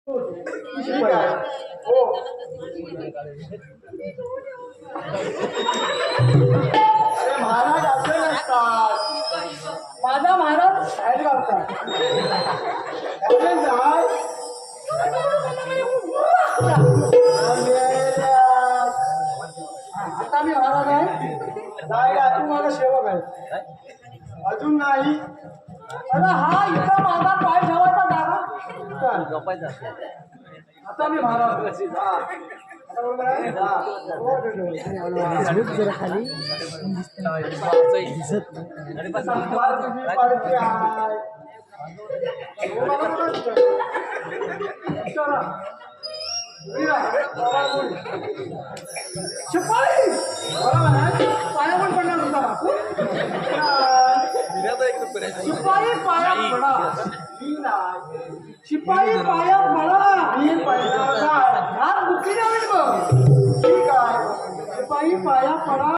ठीक आहे. हो. अरे महाराज असे नसतात. माझा महाराज बाहेर गावतात. अरे जाय. आता मी महाराज आहे. जायला तू माझा सेवक आहे. अजून नाही. अरे हा इथं माझा पाय ठेवायचा दारा. आता मी महाराज. जरा खाली शिपाई पाया पण पडणार होता. शिपाई पाया पडा. शिपाई पाया पडा. ठीक आहे. शिपाई पाया पडा.